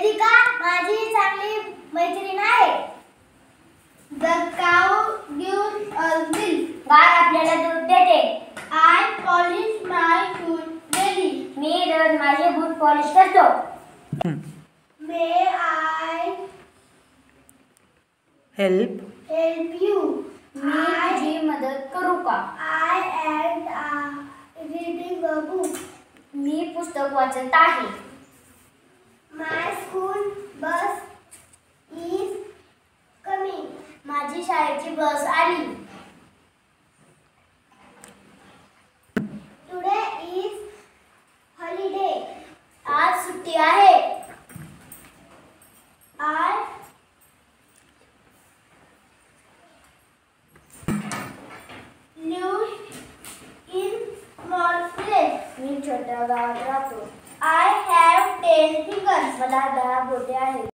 वेदिका माझी चांगली मैत्रीण आहे. The cow gives us milk. गाय आपल्याला दूध देते. I polish my shoes daily. मी रोज माझे बूट पॉलिश करतो. May I help you? मी तुझी मदत करू का? I am reading a book. मी पुस्तक वाचत आहे. My school bus is coming. माझी शाळेची बस आली. Today is holiday. आज सुट्टी आहे. I live in small village. मी छोट्या गावात राहतो. I have 10 fingers. मला 10 बोटे आहेत.